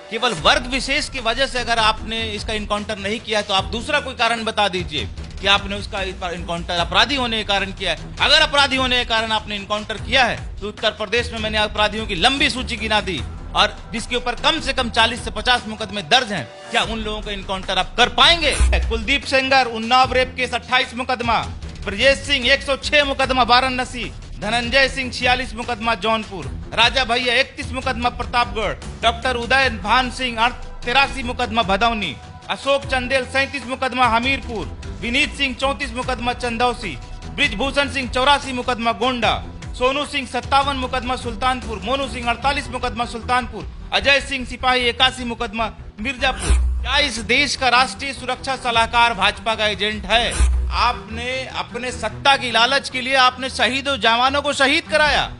केवल वर्ग विशेष की वजह से अगर आपने इसका इनकाउंटर नहीं किया है तो आप दूसरा कोई कारण बता दीजिए कि आपने उसका इनकाउंटर अपराधी होने के कारण किया है। अगर अपराधी होने के कारण आपने इनकाउंटर किया है तो उत्तर प्रदेश में मैंने अपराधियों की लंबी सूची गिना दी और जिसके ऊपर कम से कम 40 से 50 मुकदमे दर्ज हैं। क्या उन लोगों का इनकाउंटर आप कर पाएंगे? कुलदीप सेंगर उन्नाव रेप केस 28 मुकदमा, ब्रजेश सिंह 106 मुकदमा वाराणसी, धनंजय सिंह 46 मुकदमा जौनपुर, राजा भैया 31 मुकदमा प्रतापगढ़, डॉक्टर उदय भान सिंह 83 मुकदमा भदौनी, अशोक चंदेल 37 मुकदमा हमीरपुर, विनीत सिंह 34 मुकदमा चंदौसी, ब्रिजभूषण सिंह 84 मुकदमा गोंडा, सोनू सिंह 57 मुकदमा सुल्तानपुर, मोनू सिंह 48 मुकदमा सुल्तानपुर, अजय सिंह सिपाही 81 मुकदमा मिर्जापुर। क्या इस देश का राष्ट्रीय सुरक्षा सलाहकार भाजपा का एजेंट है? आपने अपने सत्ता की लालच के लिए आपने शहीदों जवानों को शहीद कराया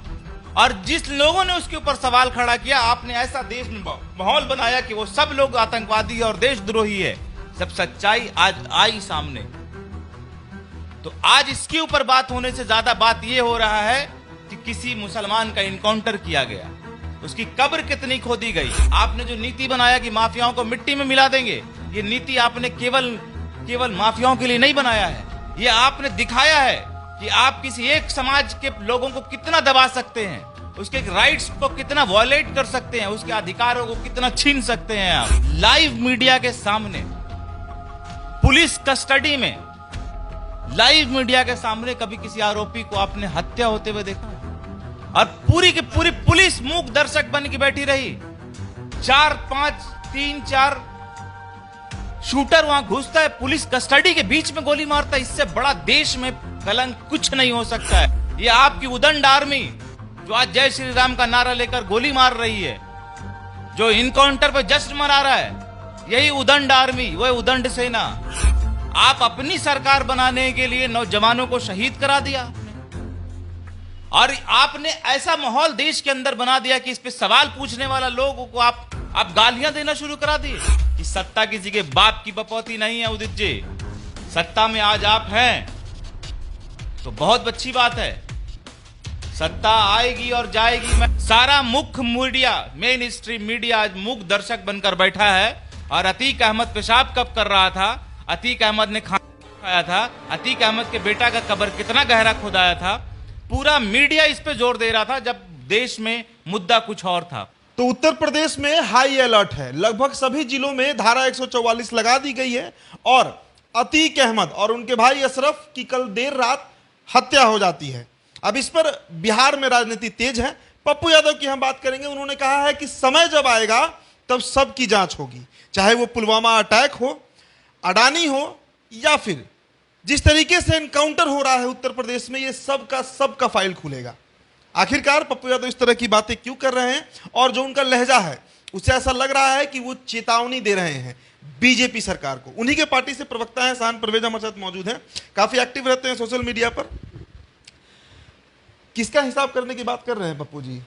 और जिस लोगों ने उसके ऊपर सवाल खड़ा किया आपने ऐसा देश में माहौल बनाया कि वो सब लोग आतंकवादी और देशद्रोही है। जब सच्चाई आज आई सामने तो आज इसके ऊपर बात होने से ज्यादा बात ये हो रहा है कि किसी मुसलमान का इनकाउंटर किया गया, उसकी कब्र कितनी खोदी गई। आपने जो नीति बनाया कि माफियाओं को मिट्टी में मिला देंगे, ये नीति आपने केवल माफियाओं के लिए नहीं बनाया है, ये आपने दिखाया है कि आप किसी एक समाज के लोगों को कितना दबा सकते हैं, उसके राइट्स को कितना वॉयलेट कर सकते हैं, उसके अधिकारों को कितना छीन सकते हैं। आप लाइव मीडिया के सामने, पुलिस कस्टडी में, लाइव मीडिया के सामने कभी किसी आरोपी को आपने हत्या होते हुए देखा? और पूरी की पूरी पुलिस मूक दर्शक बन के बैठी रही। 4 शूटर वहां घुसता है, पुलिस कस्टडी के बीच में गोली मारता है। इससे बड़ा देश में कलंक कुछ नहीं हो सकता है। ये आपकी उदंड आर्मी जो आज जय श्री राम का नारा लेकर गोली मार रही है, जो इनकाउंटर पर जश्न मना रहा है, यही उदंड आर्मी, वह उदंड सेना। आप अपनी सरकार बनाने के लिए नौजवानों को शहीद करा दिया और आपने ऐसा माहौल देश के अंदर बना दिया कि इस पे सवाल पूछने वाला लोगों को आप गालियां देना शुरू करा दिए कि सत्ता किसी के बाप की बपौती नहीं है। उदित जी, सत्ता में आज आप हैं तो बहुत अच्छी बात है, सत्ता आएगी और जाएगी। सारा मुख्य मीडिया, मेन स्ट्रीम मीडिया आज मूक दर्शक बनकर बैठा है और अतीक अहमद पेशाब कब कर रहा था, अतीक अहमद ने खाना खाया था, अतीक अहमद के बेटा का कब्र कितना गहरा खुदाया था, पूरा मीडिया इस पे जोर दे रहा था जब देश में मुद्दा कुछ और था। तो उत्तर प्रदेश में हाई अलर्ट है, लगभग सभी जिलों में धारा 144 लगा दी गई है और अतीक अहमद और उनके भाई अशरफ की कल देर रात हत्या हो जाती है। अब इस पर बिहार में राजनीति तेज है। पप्पू यादव की हम बात करेंगे। उन्होंने कहा है कि समय जब आएगा तब सबकी जांच होगी, चाहे वो पुलवामा अटैक हो, अडानी हो या फिर जिस तरीके से एनकाउंटर हो रहा है उत्तर प्रदेश में, ये सबका फाइल खुलेगा। आखिरकार पप्पू यादव इस तरह की बातें क्यों कर रहे हैं और जो उनका लहजा है उससे ऐसा लग रहा है कि वो चेतावनी दे रहे हैं बीजेपी सरकार को। उन्हीं के पार्टी से प्रवक्ता हैं शान परवेज हमारे साथ मौजूद हैं, काफी एक्टिव रहते हैं सोशल मीडिया पर। किसका हिसाब करने की बात कर रहे हैं पप्पू जी?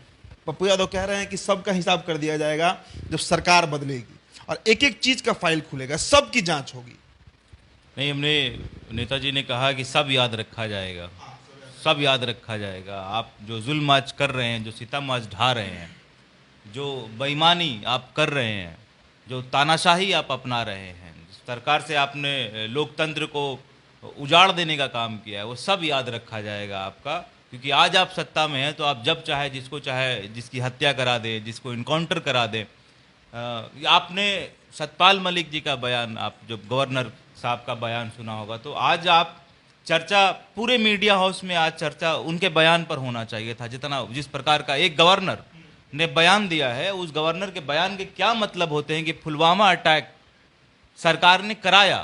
पप्पू यादव कह रहे हैं कि सबका हिसाब कर दिया जाएगा जब सरकार बदलेगी और एक एक चीज का फाइल खुलेगा, सबकी जांच होगी। नहीं, हमने नेताजी ने कहा कि सब याद रखा जाएगा, सब याद रखा जाएगा। आप जो जुल्म आज कर रहे हैं, जो सितम आज ढा रहे हैं, जो बेईमानी आप कर रहे हैं, जो तानाशाही आप अपना रहे हैं, सरकार से आपने लोकतंत्र को उजाड़ देने का काम किया है, वो सब याद रखा जाएगा आपका। क्योंकि आज आप सत्ता में हैं तो आप जब चाहे जिसको चाहे जिसकी हत्या करा दें, जिसको इनकाउंटर करा दें। आपने सतपाल मलिक जी का बयान, आप जब गवर्नर साहब का बयान सुना होगा, तो आज आप चर्चा पूरे मीडिया हाउस में आज चर्चा उनके बयान पर होना चाहिए था। जिस प्रकार का एक गवर्नर ने बयान दिया है, उस गवर्नर के बयान के क्या मतलब होते हैं कि पुलवामा अटैक सरकार ने कराया,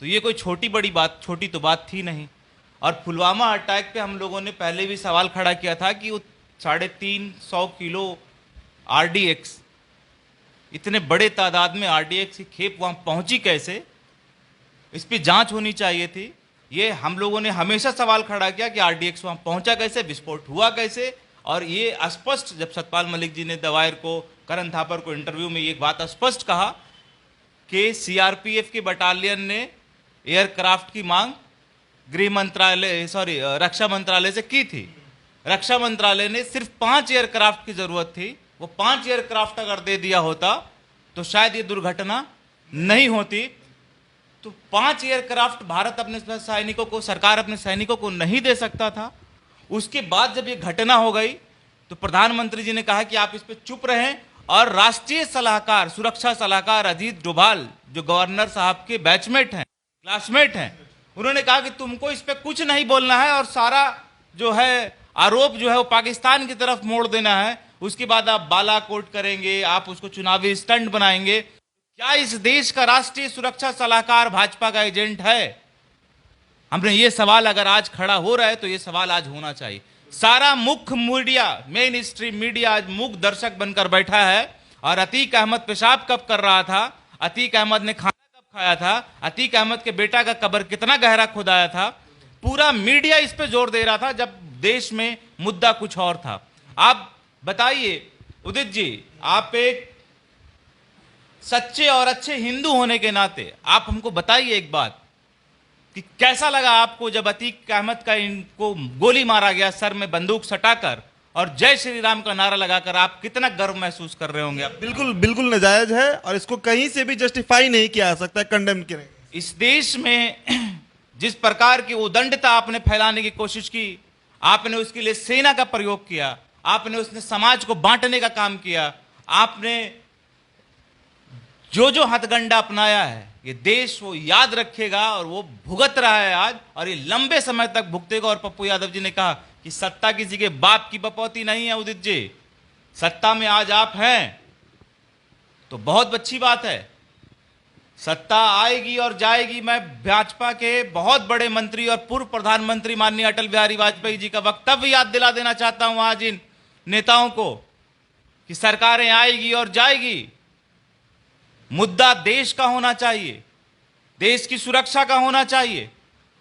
तो ये कोई छोटी तो बात थी नहीं। और पुलवामा अटैक पे हम लोगों ने पहले भी सवाल खड़ा किया था कि 350 किलो RDX, इतने बड़े तादाद में RDX की खेप वहां पहुंची कैसे, इस पर जांच होनी चाहिए थी। ये हम लोगों ने हमेशा सवाल खड़ा किया कि RDX वहां पहुंचा कैसे, विस्फोट हुआ कैसे। और ये स्पष्ट, जब सतपाल मलिक जी ने दवायर को, करण थापर को इंटरव्यू में ये बात स्पष्ट कहा कि CRPF के बटालियन ने एयरक्राफ्ट की मांग रक्षा मंत्रालय से की थी। रक्षा मंत्रालय ने सिर्फ 5 एयरक्राफ्ट की जरूरत थी, वो 5 एयरक्राफ्ट अगर दे दिया होता तो शायद ये दुर्घटना नहीं होती। तो 5 एयरक्राफ्ट भारत अपने सैनिकों को, सरकार अपने सैनिकों को नहीं दे सकता था। उसके बाद जब ये घटना हो गई तो प्रधानमंत्री जी ने कहा कि आप इस पे चुप रहें, और राष्ट्रीय सलाहकार, सुरक्षा सलाहकार अजीत डोभाल, जो गवर्नर साहब के बैचमेट हैं, क्लासमेट हैं, उन्होंने कहा कि तुमको इस पे कुछ नहीं बोलना है और सारा जो है आरोप जो है वो पाकिस्तान की तरफ मोड़ देना है। उसके बाद आप बालाकोट करेंगे, आप उसको चुनावी स्टंट बनाएंगे। क्या इस देश का राष्ट्रीय सुरक्षा सलाहकार भाजपा का एजेंट है? हमने ये सवाल अगर आज खड़ा हो रहा है तो ये सवाल आज होना चाहिए। सारा मुख्य मीडिया, मेन स्ट्रीम मीडिया आज मूक दर्शक बनकर बैठा है। और अतीक अहमद पेशाब कब कर रहा था, अतीक अहमद ने खाना कब खाया था, अतीक अहमद के बेटा का कब्र कितना गहरा खुदाया था, पूरा मीडिया इस पे जोर दे रहा था जब देश में मुद्दा कुछ और था। आप बताइए उदित जी, आप एक सच्चे और अच्छे हिंदू होने के नाते आप हमको बताइए एक बात कि कैसा लगा आपको जब अतीक अहमद का इनको गोली मारा गया सर में बंदूक सटाकर, और जय श्री राम का नारा लगाकर आप कितना गर्व महसूस कर रहे होंगे? बिल्कुल बिल्कुल नाजायज है और इसको कहीं से भी जस्टिफाई नहीं किया जा सकता, कंडेम करें। इस देश में जिस प्रकार की उदंडता आपने फैलाने की कोशिश की, आपने उसके लिए सेना का प्रयोग किया, आपने उसने समाज को बांटने का काम किया, आपने जो हथगंडा अपनाया है, ये देश वो याद रखेगा और वो भुगत रहा है आज, और ये लंबे समय तक भुगतेगा। और पप्पू यादव जी ने कहा कि सत्ता किसी के बाप की बपौती नहीं है। उदित जी, सत्ता में आज आप हैं तो बहुत अच्छी बात है, सत्ता आएगी और जाएगी। मैं भाजपा के बहुत बड़े मंत्री और पूर्व प्रधानमंत्री माननीय अटल बिहारी वाजपेयी जी का वक्तव्य याद दिला देना चाहता हूं आज इन नेताओं को कि सरकारें आएगी और जाएगी, मुद्दा देश का होना चाहिए, देश की सुरक्षा का होना चाहिए।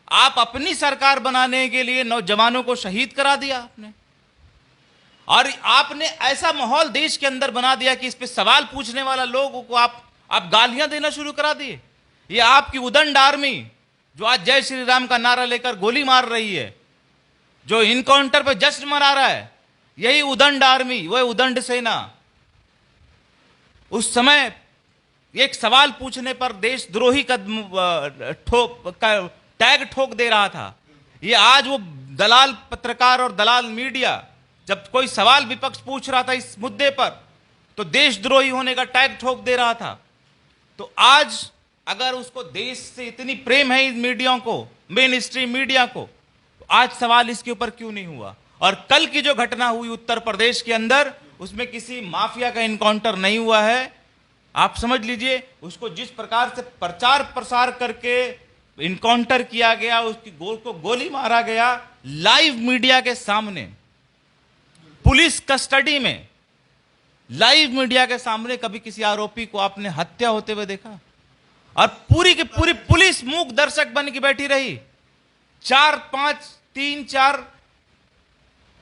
आप अपनी सरकार बनाने के लिए नौजवानों को शहीद करा दिया आपने, और आपने ऐसा माहौल देश के अंदर बना दिया कि इस पे सवाल पूछने वाला लोगों को आप गालियां देना शुरू करा दिए। ये आपकी उदंड आर्मी जो आज जय श्री राम का नारा लेकर गोली मार रही है, जो इनकाउंटर पर जश्न मना रहा है, यही उदंड आर्मी, वह उदंड सेना उस समय एक सवाल पूछने पर देशद्रोही का टैग ठोक दे रहा था। ये आज वो दलाल पत्रकार और दलाल मीडिया जब कोई सवाल विपक्ष पूछ रहा था इस मुद्दे पर तो देशद्रोही होने का टैग ठोक दे रहा था। तो आज अगर उसको देश से इतनी प्रेम है इन मीडिया को, मेन स्ट्रीम मीडिया को, तो आज सवाल इसके ऊपर क्यों नहीं हुआ? और कल की जो घटना हुई उत्तर प्रदेश के अंदर, उसमें किसी माफिया का इनकाउंटर नहीं हुआ है। आप समझ लीजिए, उसको जिस प्रकार से प्रचार प्रसार करके इनकाउंटर किया गया, उसकी को गोली मारा गया लाइव मीडिया के सामने, पुलिस कस्टडी में, लाइव मीडिया के सामने। कभी किसी आरोपी को आपने हत्या होते हुए देखा? और पूरी की पूरी पुलिस मूक दर्शक बन के बैठी रही। 3-4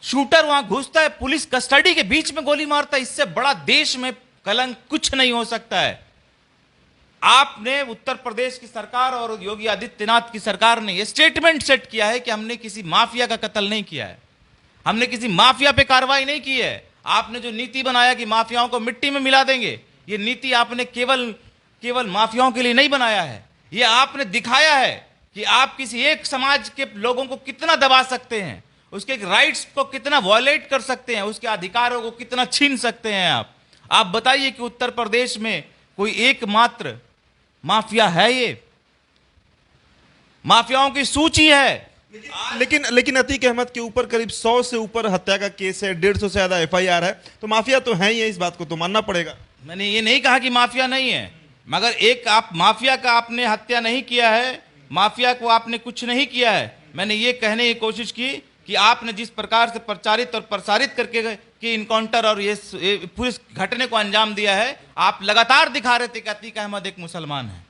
शूटर वहां घुसता है, पुलिस कस्टडी के बीच में गोली मारता है। इससे बड़ा देश में कलंक कुछ नहीं हो सकता है। आपने उत्तर प्रदेश की सरकार और योगी आदित्यनाथ की सरकार ने यह स्टेटमेंट सेट किया है कि हमने किसी माफिया का कत्ल नहीं किया है, हमने किसी माफिया पे कार्रवाई नहीं की है। आपने जो नीति बनाया कि माफियाओं को मिट्टी में मिला देंगे, ये नीति आपने केवल माफियाओं के लिए नहीं बनाया है, ये आपने दिखाया है कि आप किसी एक समाज के लोगों को कितना दबा सकते हैं, उसके राइट्स को कितना वॉयलेट कर सकते हैं, उसके अधिकारों को कितना छीन सकते हैं आप बताइए कि उत्तर प्रदेश में कोई एकमात्र माफिया है? ये माफियाओं की सूची है। लेकिन अतीक अहमद के ऊपर करीब 100 से ऊपर हत्या का केस है, 150 से ज्यादा FIR है, तो माफिया तो है ही है, इस बात को तो मानना पड़ेगा। मैंने ये नहीं कहा कि माफिया नहीं है, मगर एक आप माफिया का आपने हत्या नहीं किया है, माफिया को आपने कुछ नहीं किया है। मैंने ये कहने की कोशिश की कि आपने जिस प्रकार से प्रचारित और प्रसारित करके कि इनकाउंटर और ये पूरी घटने को अंजाम दिया है, आप लगातार दिखा रहे थे कि अतीक अहमद एक मुसलमान है,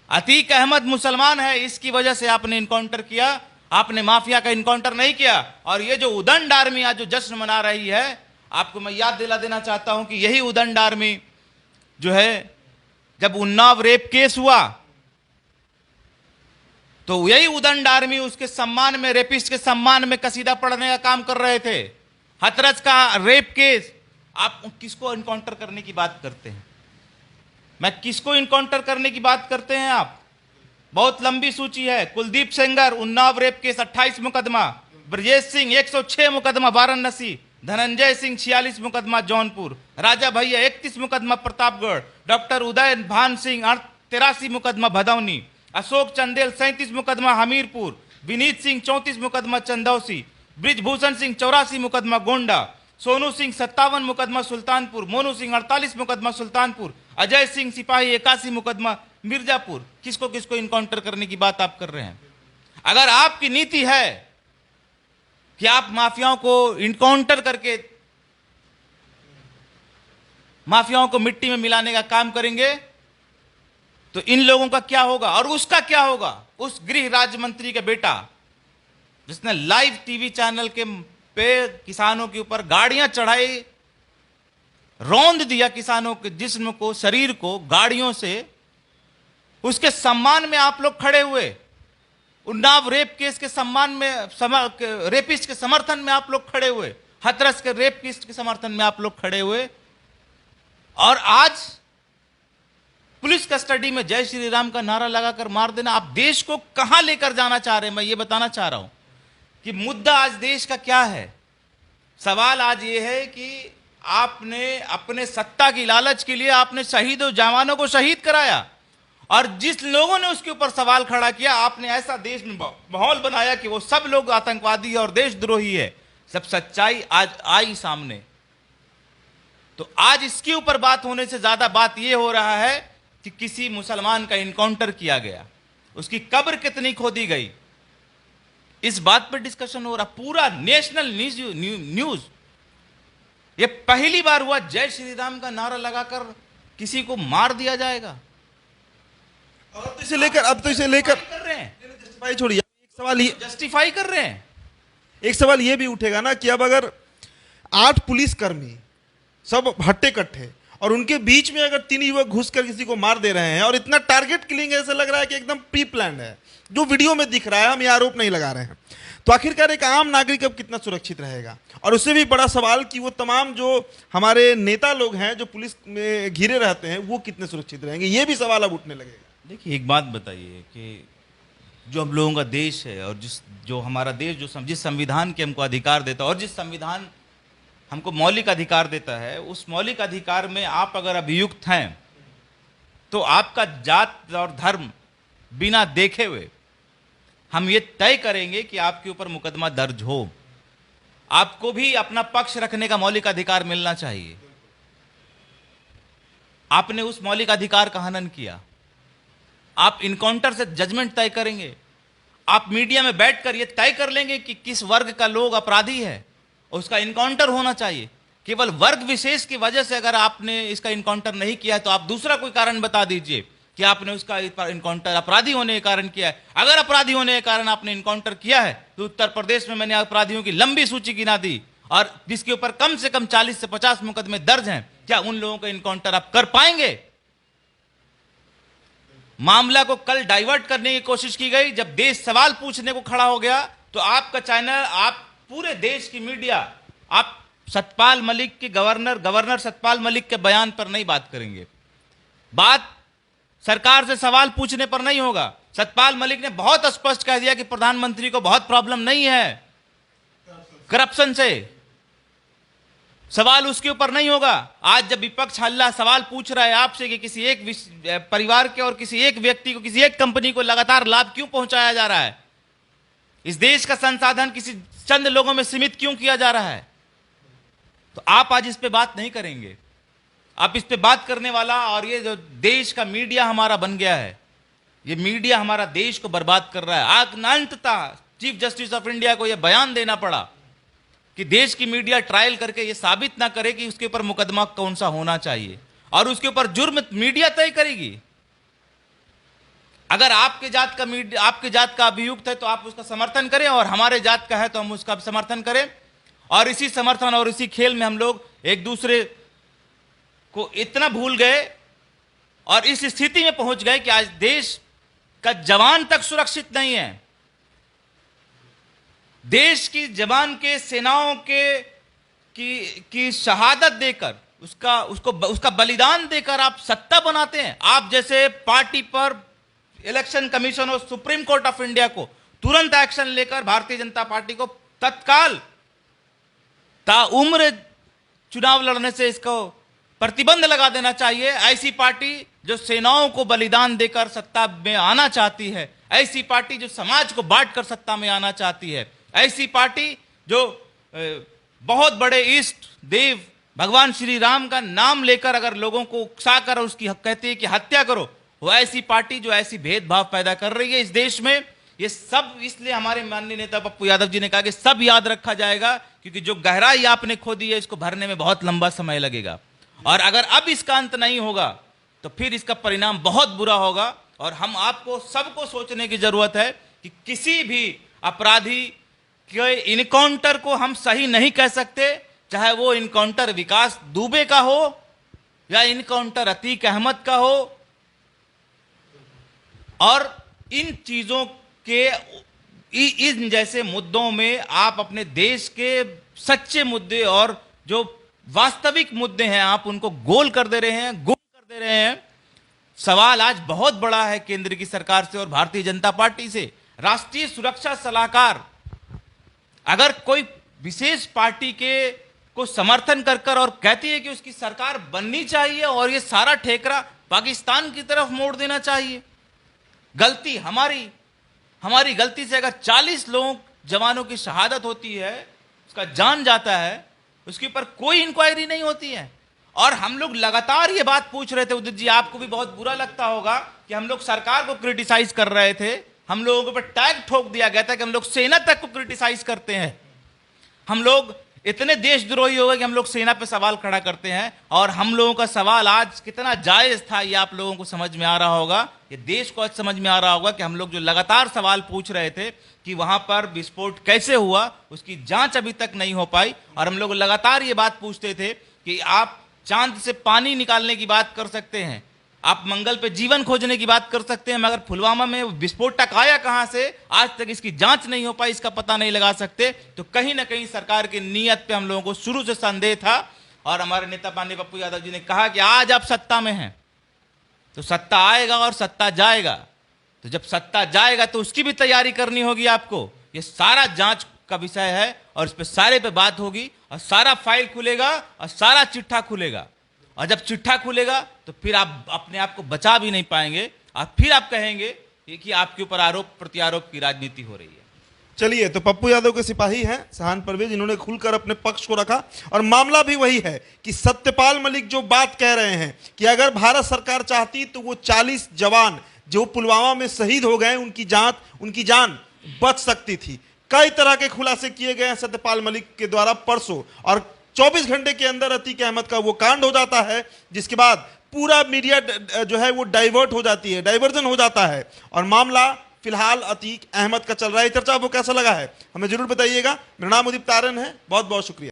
अतीक अहमद मुसलमान है, इसकी वजह से आपने इनकाउंटर किया, आपने माफिया का इनकाउंटर नहीं किया। और ये जो उदंड आर्मी आज जो जश्न मना रही है, आपको मैं याद दिला देना चाहता हूं कि यही उदंड आर्मी जो है, जब उन्नाव रेप केस हुआ तो यही उदंड आर्मी उसके सम्मान में, रेपिस्ट के सम्मान में कसीदा पढ़ने का काम कर रहे थे। हथरस का रेप केस, आप किसको एनकाउंटर करने की बात करते हैं? मैं किसको इनकाउंटर करने की बात करते हैं आप? बहुत लंबी सूची है। कुलदीप सेंगर उन्नाव रेप केस 28 मुकदमा, ब्रजेश सिंह 106 मुकदमा वाराणसी, धनंजय सिंह 46 मुकदमा जौनपुर, राजा भैया 31 मुकदमा प्रतापगढ़, डॉक्टर उदय भान सिंह 83 मुकदमा भदौनी, अशोक चंदेल 37 मुकदमा हमीरपुर, विनीत सिंह 34 मुकदमा चंदौसी, ब्रिजभूषण सिंह 84 मुकदमा गोंडा, सोनू सिंह 57 मुकदमा सुल्तानपुर, मोनू सिंह 48 मुकदमा सुल्तानपुर, अजय सिंह सिपाही 81 मुकदमा मिर्जापुर। किसको किसको इनकाउंटर करने की बात आप कर रहे हैं? अगर आपकी नीति है कि आप माफियाओं को इनकाउंटर करके माफियाओं को मिट्टी में मिलाने का काम करेंगे, तो इन लोगों का क्या होगा और उसका क्या होगा? उस गृह राज्य मंत्री का बेटा जिसने लाइव टीवी चैनल के पे किसानों के ऊपर गाड़ियां चढ़ाई, रौंद दिया किसानों के जिस्म को, शरीर को गाड़ियों से, उसके सम्मान में आप लोग खड़े हुए। उन्नाव रेप केस के सम्मान में, रेपिस्ट के समर्थन में आप लोग खड़े हुए, हाथरस के रेपिस्ट के समर्थन में आप लोग खड़े हुए, और आज पुलिस कस्टडी में जय श्री राम का नारा लगाकर मार देना। आप देश को कहां लेकर जाना चाह रहे हैं? मैं ये बताना चाह रहा हूं कि मुद्दा आज देश का क्या है। सवाल आज ये है कि आपने अपने सत्ता की लालच के लिए आपने शहीदों जवानों को शहीद कराया, और जिस लोगों ने उसके ऊपर सवाल खड़ा किया, आपने ऐसा देश में माहौल बनाया कि वो सब लोग आतंकवादी और देशद्रोही है। सब सच्चाई आज आई सामने। तो आज इसके ऊपर बात होने से ज्यादा बात यह हो रहा है कि किसी मुसलमान का इनकाउंटर किया गया, उसकी कब्र कितनी खोदी गई, इस बात पर डिस्कशन हो रहा। पूरा नेशनल न्यूज ये पहली बार हुआ जय श्री राम का नारा लगाकर किसी को मार दिया जाएगा। अब तो इसे लेकर कर रहे हैं, जस्टिफाई छोड़िए, एक सवाल ये जस्टिफाई कर रहे हैं। एक सवाल ये भी उठेगा ना कि अब अगर 8 पुलिसकर्मी सब हट्टे कट्टे और उनके बीच में अगर 3 युवक घुसकर किसी को मार दे रहे हैं, और इतना टारगेट किलिंग ऐसा लग रहा है कि एकदम प्री प्लान्ड है, जो वीडियो में दिख रहा है, हम ये आरोप नहीं लगा रहे हैं, तो आखिरकार एक आम नागरिक अब कितना सुरक्षित रहेगा? और उससे भी बड़ा सवाल कि वो तमाम जो हमारे नेता लोग हैं जो पुलिस में घिरे रहते हैं, वो कितने सुरक्षित रहेंगे? ये भी सवाल अब उठने लगेगा। देखिए, एक बात बताइए कि जो हम लोगों का देश है, और जो हमारा देश जिस संविधान के हमको अधिकार देता है, और जिस संविधान हमको मौलिक अधिकार देता है, उस मौलिक अधिकार में आप अगर अभियुक्त हैं तो आपका जात और धर्म बिना देखे हुए हम ये तय करेंगे कि आपके ऊपर मुकदमा दर्ज हो। आपको भी अपना पक्ष रखने का मौलिक अधिकार मिलना चाहिए। आपने उस मौलिक अधिकार का हनन किया। आप इनकाउंटर से जजमेंट तय करेंगे। आप मीडिया में बैठकर यह तय कर लेंगे कि किस वर्ग का लोग अपराधी है, उसका इनकाउंटर होना चाहिए। केवल वर्ग विशेष की वजह से अगर आपने इसका इनकाउंटर नहीं किया है, तो आप दूसरा कोई कारण बता दीजिए कि आपने उसका इनकाउंटर अपराधी होने के कारण किया है। अगर अपराधी होने के कारण आपने इनकाउंटर किया है, तो उत्तर प्रदेश में मैंने अपराधियों की लंबी सूची गिना दी, और जिसके ऊपर कम से कम 40 से 50 मुकदमे दर्ज हैं। क्या उन लोगों का इनकाउंटर आप कर पाएंगे? मामला को कल डाइवर्ट करने की कोशिश की गई। जब देश सवाल पूछने को खड़ा हो गया, तो आपका चैनल, आप पूरे देश की मीडिया, आप सतपाल मलिक के गवर्नर सतपाल मलिक के बयान पर नहीं बात करेंगे। बात सरकार से सवाल पूछने पर नहीं होगा। सतपाल मलिक ने बहुत स्पष्ट कह दिया कि प्रधानमंत्री को बहुत प्रॉब्लम नहीं है करप्शन से, सवाल उसके ऊपर नहीं होगा। आज जब विपक्ष हल्ला सवाल पूछ रहा है आपसे कि किसी एक परिवार के और किसी एक व्यक्ति को, किसी एक कंपनी को लगातार लाभ क्यों पहुंचाया जा रहा है, इस देश का संसाधन किसी चंद लोगों में सीमित क्यों किया जा रहा है, तो आप आज इस पे बात नहीं करेंगे। आप इस पे बात करने वाला, और ये जो देश का मीडिया हमारा बन गया है, ये मीडिया हमारा देश को बर्बाद कर रहा है। अंततः चीफ जस्टिस ऑफ इंडिया को यह बयान देना पड़ा कि देश की मीडिया ट्रायल करके ये साबित ना करे कि उसके ऊपर मुकदमा कौन सा होना चाहिए, और उसके ऊपर जुर्म मीडिया तय करेगी। अगर आपके जात का अभियुक्त है तो आप उसका समर्थन करें, और हमारे जात का है तो हम उसका समर्थन करें, और इसी समर्थन और इसी खेल में हम लोग एक दूसरे को इतना भूल गए और इस स्थिति में पहुंच गए कि आज देश का जवान तक सुरक्षित नहीं है। देश की जवान के, सेनाओं के की शहादत देकर उसका बलिदान देकर आप सत्ता बनाते हैं। आप जैसे पार्टी पर इलेक्शन कमीशन और सुप्रीम कोर्ट ऑफ इंडिया को तुरंत एक्शन लेकर भारतीय जनता पार्टी को तत्काल ताउम्र चुनाव लड़ने से इसको प्रतिबंध लगा देना चाहिए। ऐसी पार्टी जो सेनाओं को बलिदान देकर सत्ता में आना चाहती है, ऐसी पार्टी जो समाज को बांट कर सत्ता में आना चाहती है, ऐसी पार्टी जो बहुत बड़े इष्ट देव भगवान श्री राम का नाम लेकर अगर लोगों को उकसाकर उसकी कहती है कि हत्या करो, वो ऐसी पार्टी जो ऐसी भेदभाव पैदा कर रही है इस देश में। ये सब इसलिए हमारे माननीय नेता पप्पू यादव जी ने कहा कि सब याद रखा जाएगा, क्योंकि जो गहराई आपने खोदी है इसको भरने में बहुत लंबा समय लगेगा, और अगर अब इसका अंत नहीं होगा तो फिर इसका परिणाम बहुत बुरा होगा। और हम आपको सबको सोचने की जरूरत है कि किसी भी अपराधी के इनकाउंटर को हम सही नहीं कह सकते, चाहे वो इनकाउंटर विकास दुबे का हो या इनकाउंटर अतीक अहमद का हो। और इन चीजों के इन जैसे मुद्दों में आप अपने देश के सच्चे मुद्दे और जो वास्तविक मुद्दे हैं आप उनको गोल कर दे रहे हैं, सवाल आज बहुत बड़ा है केंद्र की सरकार से और भारतीय जनता पार्टी से। राष्ट्रीय सुरक्षा सलाहकार अगर कोई विशेष पार्टी के को समर्थन कर और कहती है कि उसकी सरकार बननी चाहिए और ये सारा ठेकरा पाकिस्तान की तरफ मोड़ देना चाहिए, गलती हमारी गलती से अगर 40 लोगों जवानों की शहादत होती है, उसका जान जाता है, उसके ऊपर कोई इंक्वायरी नहीं होती है। और हम लोग लगातार ये बात पूछ रहे थे, उदित जी आपको भी बहुत बुरा लगता होगा कि हम लोग सरकार को क्रिटिसाइज कर रहे थे, हम लोगों के ऊपर टैग ठोक दिया गया था कि हम लोग सेना तक को क्रिटिसाइज करते हैं, हम लोग इतने देशद्रोही हो गए कि हम लोग सेना पे सवाल खड़ा करते हैं। और हम लोगों का सवाल आज कितना जायज था ये आप लोगों को समझ में आ रहा होगा, ये देश को आज समझ में आ रहा होगा कि हम लोग जो लगातार सवाल पूछ रहे थे कि वहां पर विस्फोट कैसे हुआ, उसकी जांच अभी तक नहीं हो पाई। और हम लोग लगातार ये बात पूछते थे कि आप चांद से पानी निकालने की बात कर सकते हैं, आप मंगल पे जीवन खोजने की बात कर सकते हैं, मगर पुलवामा में विस्फोटक आया कहां से, आज तक इसकी जांच नहीं हो पाई, इसका पता नहीं लगा सकते। तो कहीं ना कहीं सरकार की नीयत पे हम लोगों को शुरू से संदेह था। और हमारे नेता माननीय पप्पू यादव जी ने कहा कि आज आप सत्ता में हैं तो सत्ता आएगा और सत्ता जाएगा, तो जब सत्ता जाएगा तो उसकी भी तैयारी करनी होगी आपको। ये सारा जांच का विषय है और इस पे सारे पे बात होगी और सारा फाइल खुलेगा और सारा चिट्ठा खुलेगा। और जब चिट्ठा खुलेगा तो फिर आप अपने आप को बचा भी नहीं पाएंगे और फिर आप कहेंगे कि आपके ऊपर आरोप प्रत्यारोप की राजनीति हो रही है। चलिए, तो पप्पू यादव के सिपाही हैं सहान परवेज, इन्होंने खुलकर अपने पक्ष को रखा और मामला भी वही है कि सत्यपाल मलिक जो बात कह रहे हैं कि अगर भारत सरकार चाहती तो वो 40 जवान जो पुलवामा में शहीद हो गए उनकी जान बच सकती थी। कई तरह के खुलासे किए गए हैं सत्यपाल मलिक के द्वारा परसों, और 24 घंटे के अंदर अतीक अहमद का वो कांड हो जाता है, जिसके बाद पूरा मीडिया जो है वो डाइवर्जन हो जाता है और मामला फिलहाल अतीक अहमद का चल रहा है। चर्चा आपको कैसा लगा है हमें जरूर बताइएगा। मेरा नाम उदित तारन है, बहुत बहुत शुक्रिया।